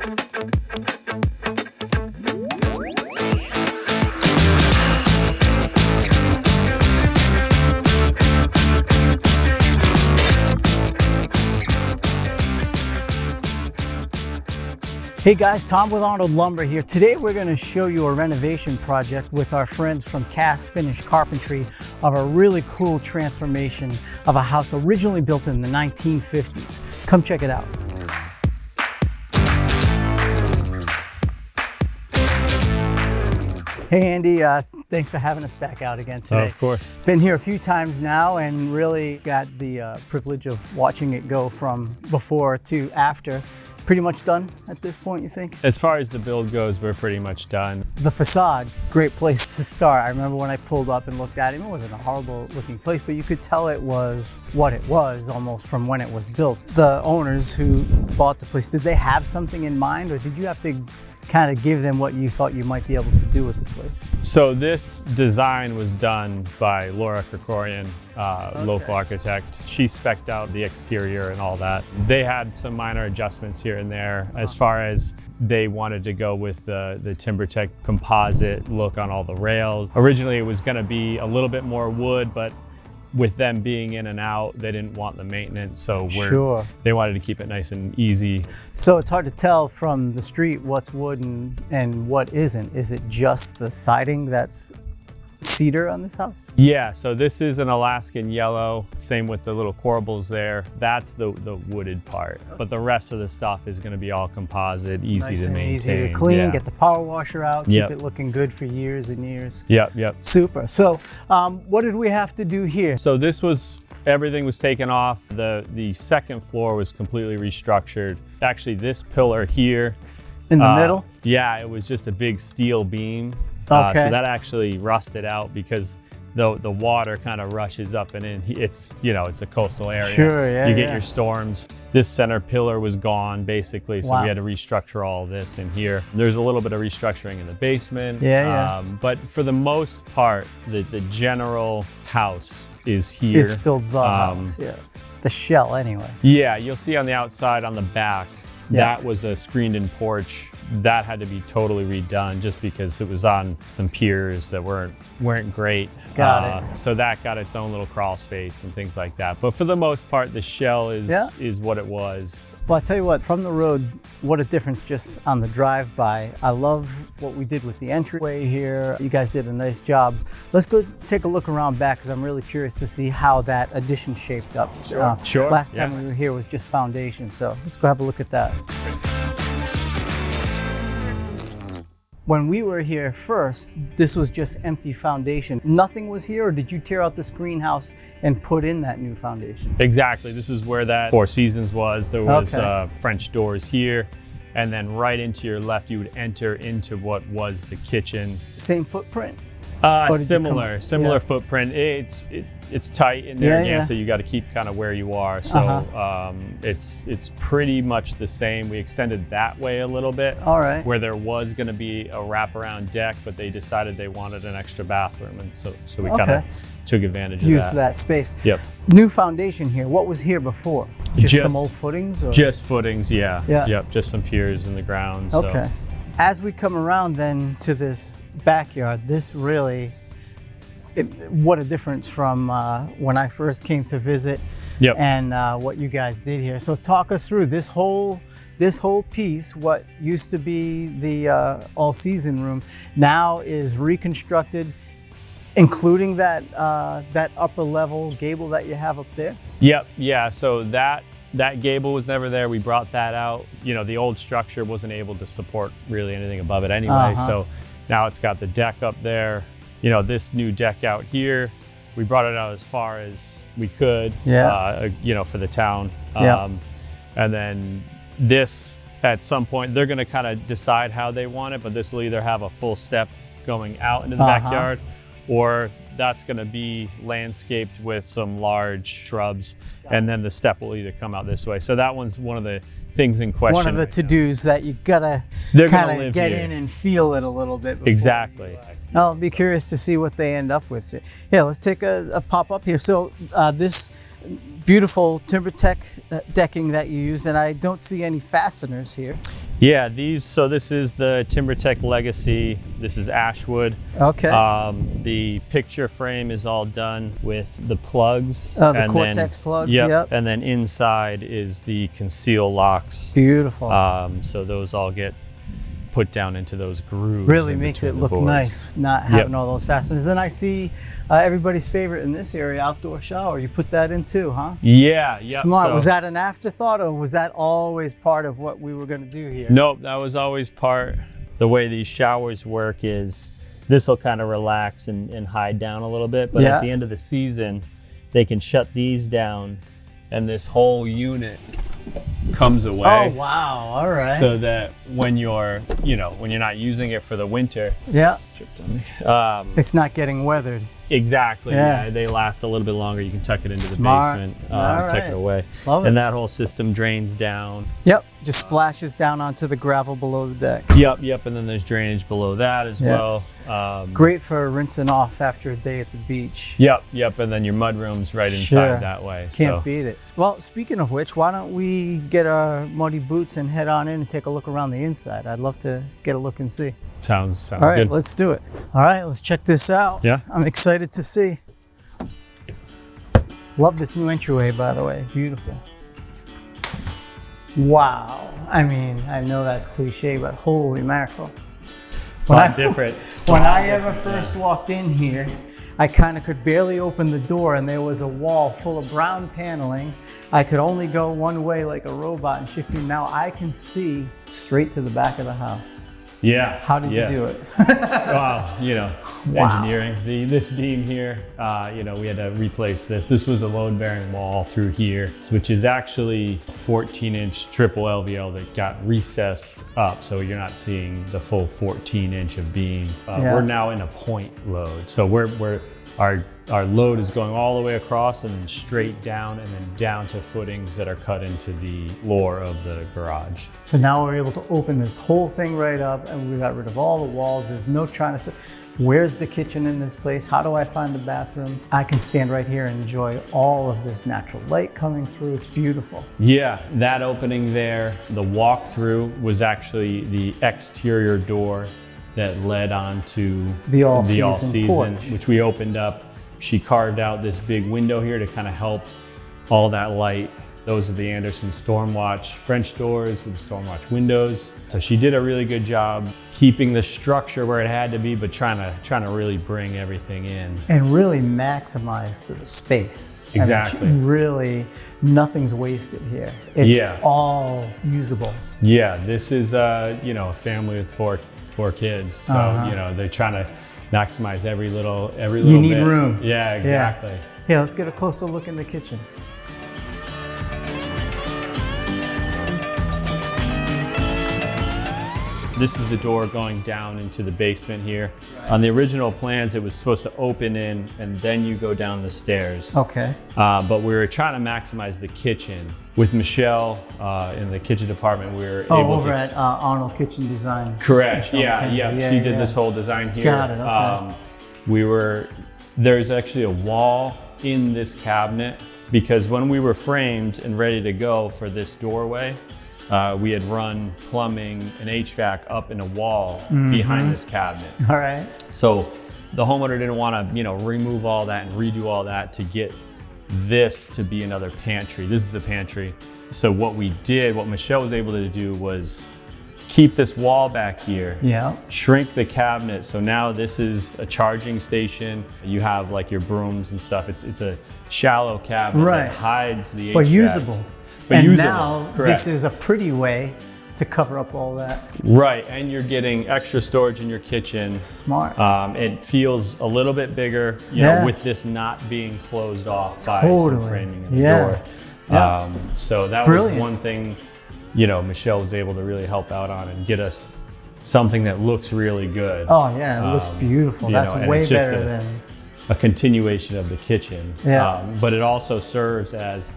Hey guys, Thom with Arnold Lumber here. Today we're going to show you a renovation project with our friends from Cass Finish Carpentry of a really cool transformation of a house originally built in the 1950s. Come check it out. Hey Andy, thanks for having us back out again today. Oh, of course. Been here a few times now and really got the privilege of watching it go from before to after. Pretty much done at this point, you think? As far as the build goes, we're pretty much done. The facade, great place to start. I remember when I pulled up and looked at it, it wasn't a horrible looking place, but you could tell it was what it was almost from when it was built. The owners who bought the place, did they have something in mind, or did you have to kind of give them what you thought you might be able to do with the place? So this design was done by Laura Krikorian, local architect. She spec'd out the exterior and all that. They had some minor adjustments here and there as far as they wanted to go with the TimberTech composite look on all the rails. Originally it was going to be a little bit more wood, but with them being in and out, they didn't want the maintenance, so they wanted to keep it nice and easy. So it's hard to tell from the street what's wood and what isn't. Is it just the siding that's cedar on this house? Yeah, so this is an Alaskan yellow, same with the little corbels there. That's the wooded part, but the rest of the stuff is going to be all composite, easy nice to maintain. Easy to clean, yeah. Get the power washer out, keep Yep. it looking good for years and years. Yep. Super. So what did we have to do here? So everything was taken off. The second floor was completely restructured. Actually, this pillar here. In the middle? Yeah, it was just a big steel beam. Okay. So that actually rusted out because the water kind of rushes up and in. It's a coastal area. Sure, yeah. You get your storms. This center pillar was gone basically, so Wow. we had to restructure all this in here. There's a little bit of restructuring in the basement. Yeah. But for the most part, the general house is here. It's still the house, yeah. The shell anyway. Yeah, you'll see on the outside, on the back, Yeah. that was a screened-in porch. That had to be totally redone just because it was on some piers that weren't great. Got it. So that got its own little crawl space and things like that. But for the most part, the shell is what it was. Well, I tell you what, from the road, what a difference just on the drive-by. I love what we did with the entryway here. You guys did a nice job. Let's go take a look around back because I'm really curious to see how that addition shaped up. Sure. Last time we were here was just foundation, so let's go have a look at that. When we were here first, this was just empty foundation. Nothing was here, or did you tear out this greenhouse and put in that new foundation? Exactly. This is where that Four Seasons was. There was Okay. French doors here. And then right into your left, you would enter into what was the kitchen. Same footprint? Similar Yeah. footprint. It's tight in there again, Yeah. so you got to keep kind of where you are. So it's pretty much the same. We extended that way a little bit. All right. Where there was going to be a wraparound deck, but they decided they wanted an extra bathroom, and so we kind of took advantage of that. Used that space. Yep. New foundation here. What was here before? Just some old footings? Or? Just footings, yeah. Yeah. Yep. Just some piers in the ground. So. Okay. As we come around then to this backyard, this really, what a difference from when I first came to visit. Yep. And what you guys did here. So talk us through this whole piece. What used to be the all-season room now is reconstructed, including that upper level gable that you have up there. Yep. Yeah. So that gable was never there. We brought that out. The old structure wasn't able to support really anything above it anyway. So now it's got the deck up there. This new deck out here, we brought it out as far as we could, for the town. And then this, at some point, they're going to kind of decide how they want it, but this will either have a full step going out into the backyard, or that's going to be landscaped with some large shrubs, and then the step will either come out this way. So that one's one of the things in question. One of the to-dos that you gotta kind of get in and feel it a little bit before. Exactly. I'll be curious to see what they end up with. Yeah, let's take a pop up here. So this beautiful TimberTech decking that you used, and I don't see any fasteners here. Yeah, so this is the TimberTech Legacy. This is Ashwood. Okay. The picture frame is all done with the plugs. The Cortex plugs, yep. And then inside is the conceal locks. Beautiful. So those all get put down into those grooves. Really makes it look nice, not having all those fasteners. Then I see everybody's favorite in this area, outdoor shower. You put that in too, huh? Yeah, yeah. Smart. Was that an afterthought, or was that always part of what we were going to do here? Nope, that was always part. The way these showers work is this will kind of relax and hide down a little bit, but at the end of the season, they can shut these down and this whole unit comes away. Oh wow, all right. So that when you're not using it for the winter, it's not getting weathered. Exactly. Yeah, they last a little bit longer. You can tuck it into the basement, tuck it away. Love it. And that whole system drains down. Yep, just splashes down onto the gravel below the deck. Yep, and then there's drainage below that as well. Great for rinsing off after a day at the beach. Yep, and then your mud room's right inside that way. Can't beat it. Well, speaking of which, why don't we get our muddy boots and head on in and take a look around the inside? I'd love to get a look and see. Sounds all right, good. Let's do it. All right, let's check this out. Yeah. I'm excited to see. Love this new entryway, by the way. Beautiful. Wow. I mean, I know that's cliche, but holy mackerel. When I ever first walked in here, I kind of could barely open the door, and there was a wall full of brown paneling. I could only go one way like a robot and shift through. Now I can see straight to the back of the house. Yeah. How did you do it? Wow, engineering. This beam here, we had to replace this. This was a load-bearing wall through here, which is actually 14-inch triple LVL that got recessed up, so you're not seeing the full 14-inch of beam. We're now in a point load, so our load is going all the way across and then straight down and then down to footings that are cut into the floor of the garage. So now we're able to open this whole thing right up, and we got rid of all the walls. There's no trying to say, where's the kitchen in this place? How do I find a bathroom? I can stand right here and enjoy all of this natural light coming through. It's beautiful. Yeah, that opening there, the walk-through was actually the exterior door that led onto the all-season porch, which we opened up. She carved out this big window here to kind of help all that light. Those are the Anderson Stormwatch French doors with the Stormwatch windows. So she did a really good job keeping the structure where it had to be, but trying to really bring everything in. And really maximize to the space. Exactly. I mean, really, nothing's wasted here. It's all usable. Yeah, this is a family with four kids. So, they're trying to maximize every little You need bit. room. Yeah, exactly. Yeah, let's get a closer look in the kitchen. This is the door going down into the basement here. Right. On the original plans, it was supposed to open in and then you go down the stairs. Okay. But we were trying to maximize the kitchen. With Michelle in the kitchen department, we were able over at Arnold Kitchen Design. Correct. Yeah. She did this whole design here. Got it. Okay. There's actually a wall in this cabinet because when we were framed and ready to go for this doorway, we had run plumbing and HVAC up in a wall behind this cabinet. All right. So the homeowner didn't want to, remove all that and redo all that to get this to be another pantry. This is the pantry. So what Michelle was able to do was keep this wall back here, shrink the cabinet. So now this is a charging station. You have like your brooms and stuff. It's a shallow cabinet that hides the HVAC. But usable. Now correct. This is a pretty way to cover up all that. Right, and you're getting extra storage in your kitchen. Smart. It feels a little bit bigger, with this not being closed off by some framing in the door. Yeah. So that was one thing, Michelle was able to really help out on and get us something that looks really good. Oh yeah, it looks beautiful. That's way better than a continuation of the kitchen. Yeah. But it also serves as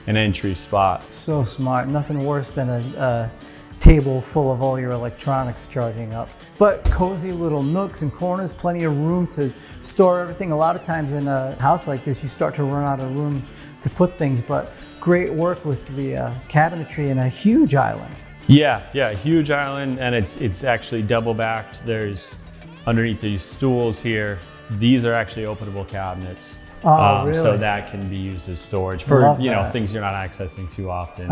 an entry spot. So smart. Nothing worse than a table full of all your electronics charging up. But cozy little nooks and corners, plenty of room to store everything. A lot of times in a house like this, you start to run out of room to put things, but great work with the cabinetry and a huge island. Yeah, huge island, and it's actually double backed. There's underneath these stools here. These are actually openable cabinets. Oh, really? So that can be used as storage for things you're not accessing too often.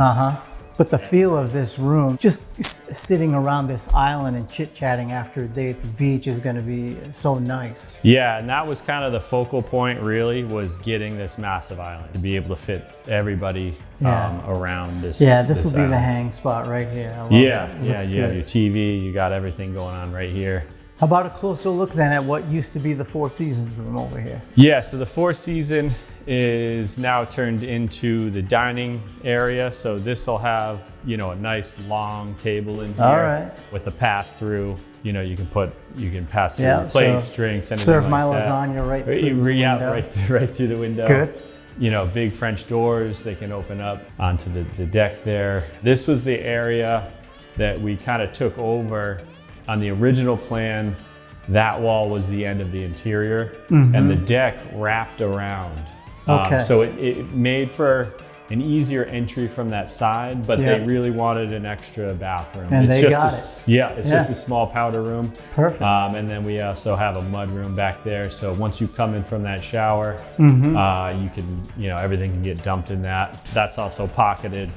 But the feel of this room, just sitting around this island and chit-chatting after a day at the beach is going to be so nice. Yeah, and that was kind of the focal point, really, was getting this massive island to be able to fit everybody around this. Yeah, this will be the hang spot right here. I love it. You have your TV, you got everything going on right here. How about a closer look then at what used to be the Four Seasons room over here? Yeah, so the Four Seasons is now turned into the dining area. So this will have, a nice long table in here with a pass through. You can pass through plates, drinks, and serve my lasagna right through the window. Right through the window. Good. Big French doors, they can open up onto the deck there. This was the area that we kind of took over. On the original plan, that wall was the end of the interior, and the deck wrapped around. So it made for an easier entry from that side, but they really wanted an extra bathroom. And they got it. Yeah, it's just a small powder room. Perfect. And then we also have a mud room back there. So once you come in from that shower, you can, everything can get dumped in that. That's also pocketed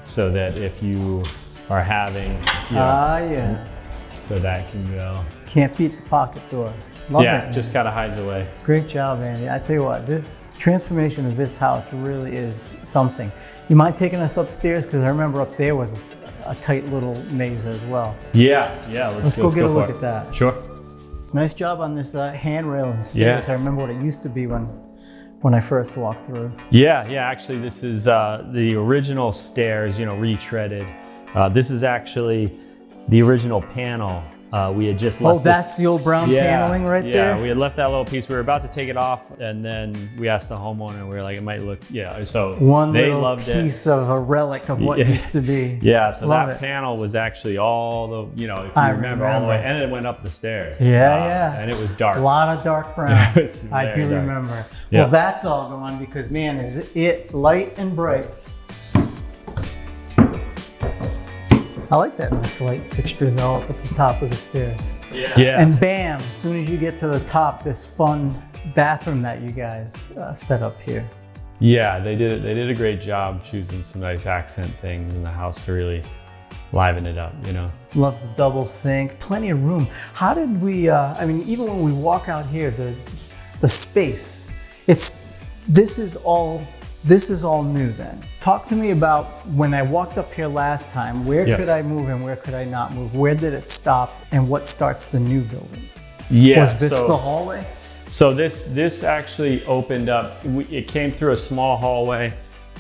so that if you are having, so that can go. Can't beat the pocket door. Love it. Yeah, just kind of hides away. Great job, Andy. I tell you what, this transformation of this house really is something. You mind taking us upstairs? Because I remember up there was a tight little maze as well. Yeah. Let's go get a look at that. Sure. Nice job on this handrail and stairs. I remember what it used to be when I first walked through. Yeah. Actually, this is the original stairs, retreaded. This is actually the original panel. We had just left that's the old brown paneling right there? Yeah, we had left that little piece. We were about to take it off, and then we asked the homeowner, we were like, it might look, so one they little loved piece of a relic of what used to be. Yeah, so that panel was actually all the, if you remember all the way, and it went up the stairs. And it was dark. A lot of dark brown. I do remember. Well, that's all gone because, man, is it light and bright. I like that nice light fixture though up at the top of the stairs. Yeah. And bam, as soon as you get to the top, this fun bathroom that you guys set up here. Yeah, they did a great job choosing some nice accent things in the house to really liven it up, Love the double sink, plenty of room. How did we, even when we walk out here, the space, this is all new then. Talk to me about when I walked up here last time, where could I move and where could I not move? Where did it stop and what starts the new building? Yeah. Was this the hallway? So this actually opened up, it came through a small hallway.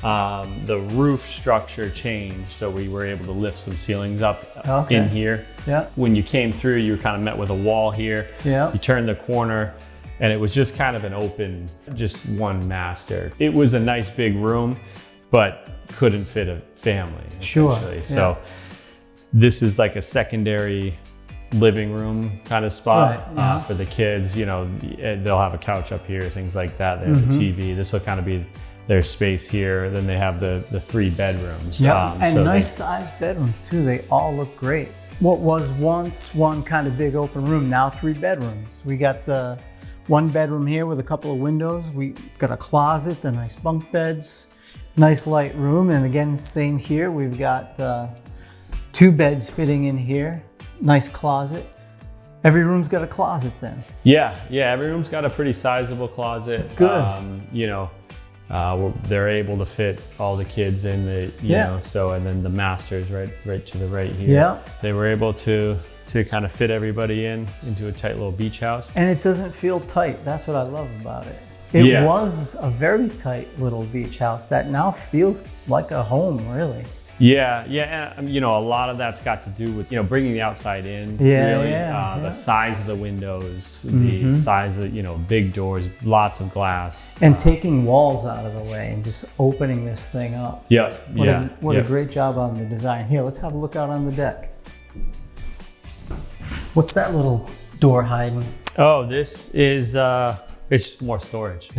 The roof structure changed, so we were able to lift some ceilings up in here. Yeah. When you came through, you were kind of met with a wall here. Yeah. You turned the corner, and it was just kind of an open, just one master. It was a nice big room, but couldn't fit a family, essentially. So this is like a secondary living room kind of spot for the kids. They'll have a couch up here, things like that. They have a TV. This will kind of be their space here. Then they have the 3 bedrooms. And nice sized bedrooms too. They all look great. What was once one kind of big open room, now 3 bedrooms. We got the 1 bedroom here with a couple of windows. We got a closet, the nice bunk beds, nice light room. And again, same here. We've got 2 beds fitting in here, nice closet. Every room's got a closet then. Yeah, every room's got a pretty sizable closet. Good. They're able to fit all the kids in so, and then the master's right to the right here. Yeah. They were able to kind of fit everybody into a tight little beach house. And it doesn't feel tight. That's what I love about it. It was a very tight little beach house that now feels like a home, really. Yeah, and a lot of that's got to do with bringing the outside in. The size of the windows, the size of big doors, lots of glass, and taking walls out of the way and just opening this thing up. What a great job on the design. Here, let's have a look out on the deck. What's that little door hiding? Oh, this is it's just more storage.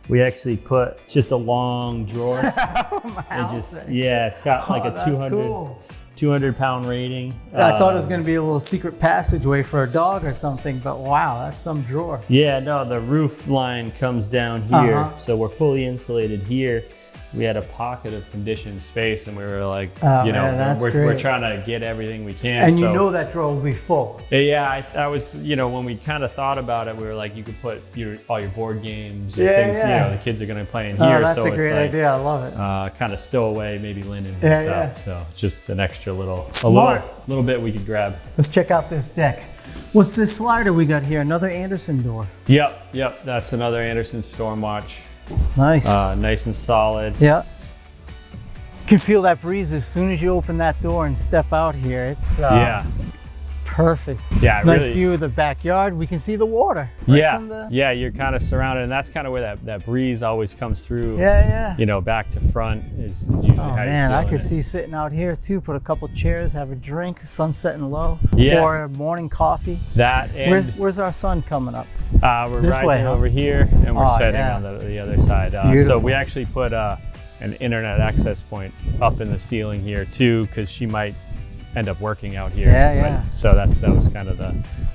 We actually put just a long drawer. My house. It's got like a 200-pound rating. I thought it was going to be a little secret passageway for a dog or something, but wow, that's some drawer. Yeah, no, the roof line comes down here, so we're fully insulated here. We had a pocket of conditioned space, and we were like, we're trying to get everything we can. And you know that drawer will be full. Yeah, I was, when we kind of thought about it, we were like, you could put all your board games, or things, the kids are going to play in here. Oh, that's a great idea. I love it. Kind of stow away maybe linens and stuff. So just an extra little bit we could grab. Let's check out this deck. What's this slider we got here? Another Anderson door. Yep. That's another Anderson Stormwatch. Nice. Nice and solid. Yeah. You can feel that breeze as soon as you open that door and step out here. It's perfect. Yeah, nice view of the backyard. We can see the water. Yeah, you're kind of surrounded, and that's kind of where that breeze always comes through. Back to front is usually how you feel. I could see sitting out here too. Put a couple chairs, have a drink, sun setting low, or morning coffee. Where's our sun coming up? We're rising over here, and we're setting on the other side. So we actually put an internet access point up in the ceiling here too, because she might end up working out here. So that was kind of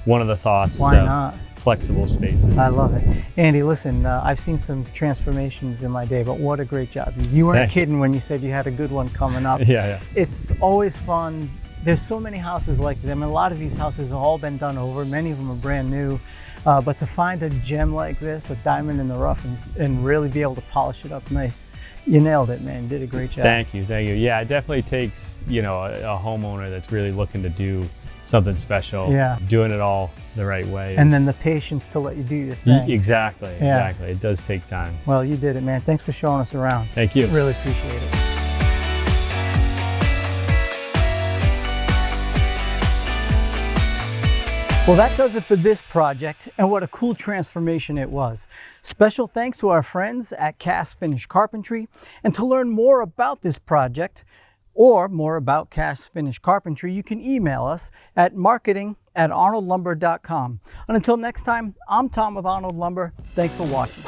one of the thoughts. Why not? Flexible spaces. I love it. Andy, listen, I've seen some transformations in my day, but what a great job. You weren't kidding when you said you had a good one coming up. It's always fun. There's so many houses like this. I mean, a lot of these houses have all been done over. Many of them are brand new. But to find a gem like this, a diamond in the rough, and really be able to polish it up nice, you nailed it, man. You did a great job. Thank you. Yeah, it definitely takes, a homeowner that's really looking to do something special, doing it all the right way. And then the patience to let you do your thing. Exactly. It does take time. Well, you did it, man. Thanks for showing us around. Thank you. Really appreciate it. Well, that does it for this project, and what a cool transformation it was. Special thanks to our friends at Cass Finish Carpentry, and to learn more about this project or more about Cass Finish Carpentry, you can email us at marketing@arnoldlumber.com. And until next time, I'm Thom with Arnold Lumber. Thanks for watching.